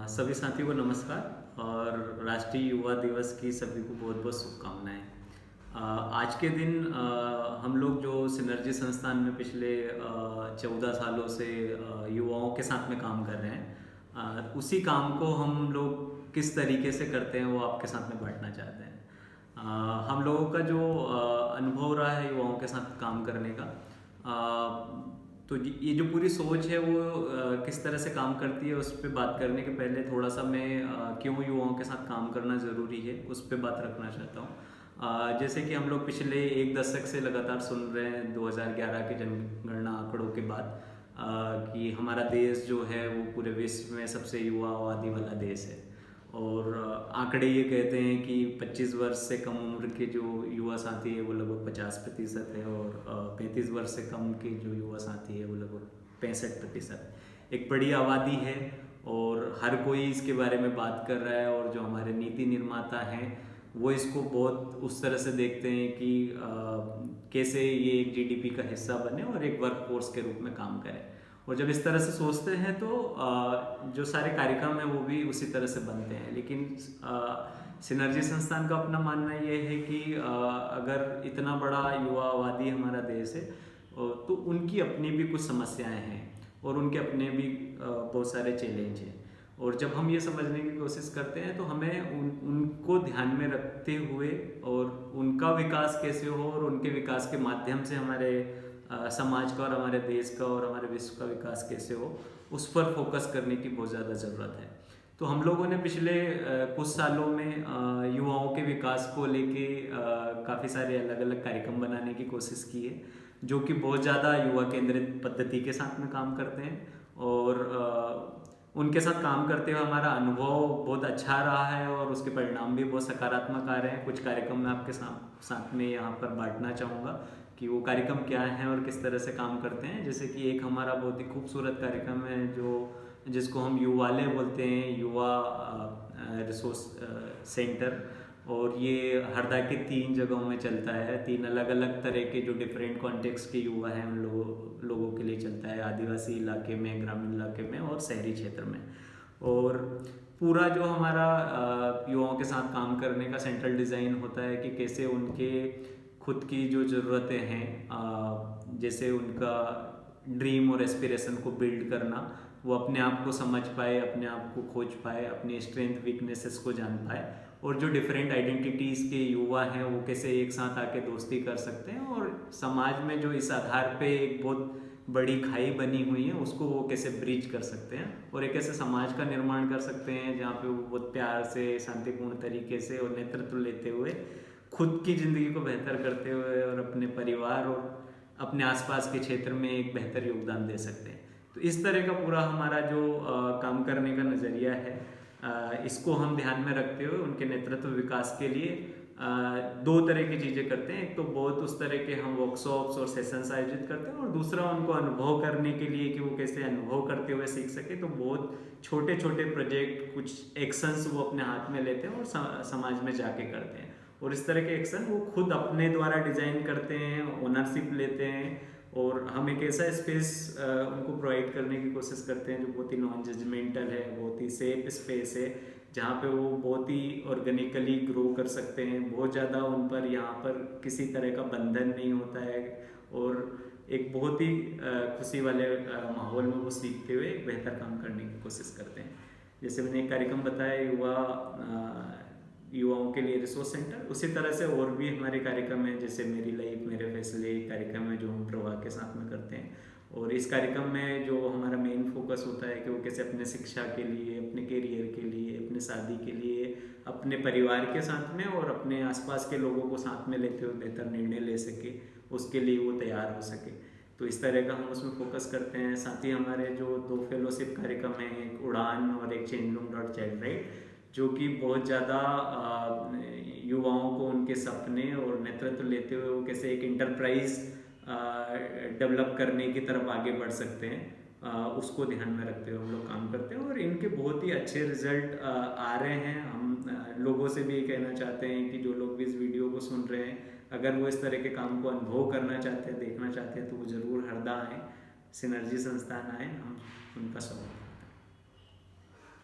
सभी साथियों को नमस्कार और राष्ट्रीय युवा दिवस की सभी को बहुत बहुत शुभकामनाएं। आज के दिन हम लोग जो सिनर्जी संस्थान में पिछले 14 सालों से युवाओं के साथ में काम कर रहे हैं, उसी काम को हम लोग किस तरीके से करते हैं वो आपके साथ में बांटना चाहते हैं। हम लोगों का जो अनुभव रहा है युवाओं के साथ काम करने का, तो ये जो पूरी सोच है वो किस तरह से काम करती है उस पर बात करने के पहले थोड़ा सा मैं क्यों युवाओं के साथ काम करना ज़रूरी है उस पर बात रखना चाहता हूँ। जैसे कि हम लोग पिछले एक दशक से लगातार सुन रहे हैं 2011 के जनगणना आंकड़ों के बाद कि हमारा देश जो है वो पूरे विश्व में सबसे युवा आबादी वाला देश है। और आंकड़े ये कहते हैं कि 25 वर्ष से कम उम्र के जो युवा साथी है वो लगभग 50% है और 35 वर्ष से कम के जो युवा साथी है वो लगभग 65%। एक बड़ी आबादी है और हर कोई इसके बारे में बात कर रहा है और जो हमारे नीति निर्माता हैं वो इसको बहुत उस तरह से देखते हैं कि कैसे ये एक जीडीपी का हिस्सा बने और एक वर्क फोर्स के रूप में काम करे। और जब इस तरह से सोचते हैं तो जो सारे कार्यक्रम हैं वो भी उसी तरह से बनते हैं। लेकिन सिनर्जी संस्थान का अपना मानना ये है कि अगर इतना बड़ा युवा आबादी हमारा देश है तो उनकी अपनी भी कुछ समस्याएं हैं और उनके अपने भी बहुत सारे चैलेंज हैं। और जब हम ये समझने की कोशिश करते हैं तो हमें उनको ध्यान में रखते हुए और उनका विकास कैसे हो और उनके विकास के माध्यम से हमारे समाज का और हमारे देश का और हमारे विश्व का विकास कैसे हो उस पर फोकस करने की बहुत ज़्यादा ज़रूरत है। तो हम लोगों ने पिछले कुछ सालों में युवाओं के विकास को लेके काफ़ी सारे अलग अलग कार्यक्रम बनाने की कोशिश की है जो कि बहुत ज़्यादा युवा केंद्रित पद्धति के साथ में काम करते हैं। और उनके साथ काम करते हुए हमारा अनुभव बहुत अच्छा रहा है और उसके परिणाम भी बहुत सकारात्मक आ रहे हैं। कुछ कार्यक्रम मैं आपके साथ में यहाँ पर बांटना चाहूँगा कि वो कार्यक्रम क्या हैं और किस तरह से काम करते हैं। जैसे कि एक हमारा बहुत ही खूबसूरत कार्यक्रम है जिसको हम युवाले बोलते हैं, युवा रिसोर्स सेंटर। और ये हरदा के 3 जगहों में चलता है। 3 अलग अलग तरह के जो डिफरेंट कॉन्टेक्स्ट के युवा हैं उन लोगों के लिए चलता है, आदिवासी इलाके में, ग्रामीण इलाके में और शहरी क्षेत्र में। और पूरा जो हमारा युवाओं के साथ काम करने का सेंट्रल डिज़ाइन होता है कि कैसे उनके खुद की जो ज़रूरतें हैं, जैसे उनका ड्रीम और एस्पिरेशन को बिल्ड करना, वो अपने आप को समझ पाए, अपने आप को खोज पाए, अपनी स्ट्रेंथ वीकनेसेस को जान पाए। और जो डिफरेंट आइडेंटिटीज़ के युवा हैं वो कैसे एक साथ आके दोस्ती कर सकते हैं और समाज में जो इस आधार पे एक बहुत बड़ी खाई बनी हुई है उसको वो कैसे ब्रिज कर सकते हैं और एक ऐसे समाज का निर्माण कर सकते हैं जहाँ पे वो बहुत प्यार से, शांतिपूर्ण तरीके से और नेतृत्व लेते हुए खुद की ज़िंदगी को बेहतर करते हुए और अपने परिवार और अपने आसपास के क्षेत्र में एक बेहतर योगदान दे सकते हैं। तो इस तरह का पूरा हमारा जो काम करने का नज़रिया है, इसको हम ध्यान में रखते हुए उनके नेतृत्व विकास के लिए 2 तरह की चीज़ें करते हैं। एक तो बहुत उस तरह के हम वर्कशॉप्स और सेशंस आयोजित करते हैं और दूसरा उनको अनुभव करने के लिए कि वो कैसे अनुभव करते हुए सीख सके, तो बहुत छोटे छोटे प्रोजेक्ट, कुछ एक्शंस वो अपने हाथ में लेते हैं और समाज में जाके करते हैं। और इस तरह के एक्शन वो खुद अपने द्वारा डिज़ाइन करते हैं, ओनरशिप लेते हैं और हम एक ऐसा स्पेस उनको प्रोवाइड करने की कोशिश करते हैं जो बहुत ही नॉन जजमेंटल है, बहुत ही सेफ स्पेस है, जहाँ पे वो बहुत ही ऑर्गेनिकली ग्रो कर सकते हैं। बहुत ज़्यादा उन पर यहाँ पर किसी तरह का बंधन नहीं होता है और एक बहुत ही खुशी वाले माहौल में वो सीखते हुए एक बेहतर काम करने की कोशिश करते हैं। जैसे मैंने एक कार्यक्रम बताया युवाओं के लिए रिसोर्स सेंटर, उसी तरह से और भी हमारे कार्यक्रम हैं जैसे मेरी लाइफ मेरे फैसले कार्यक्रम है जो हम प्रवाह के साथ में करते हैं। और इस कार्यक्रम में जो हमारा मेन फोकस होता है कि वो कैसे अपने शिक्षा के लिए, अपने करियर के लिए, अपने शादी के लिए, अपने परिवार के साथ में और अपने आसपास के लोगों को साथ में लेते हुए बेहतर निर्णय ले सके, उसके लिए वो तैयार हो सके। तो इस तरह का हम उसमें फोकस करते हैं। साथ ही हमारे जो 2 फेलोशिप कार्यक्रम हैं, एक उड़ान और एक change room dot child right, जो कि बहुत ज़्यादा युवाओं को उनके सपने और नेतृत्व लेते हुए वो कैसे एक इंटरप्राइज डेवलप करने की तरफ आगे बढ़ सकते हैं, उसको ध्यान में रखते हुए हम लोग काम करते हैं। और इनके बहुत ही अच्छे रिजल्ट आ रहे हैं। हम लोगों से भी ये कहना चाहते हैं कि जो लोग भी इस वीडियो को सुन रहे हैं, अगर वो इस तरह के काम को अनुभव करना चाहते हैं, देखना चाहते हैं, तो वो ज़रूर हरदा आएँ, सिनर्जी संस्थान आएँ, हम उनका स्वागत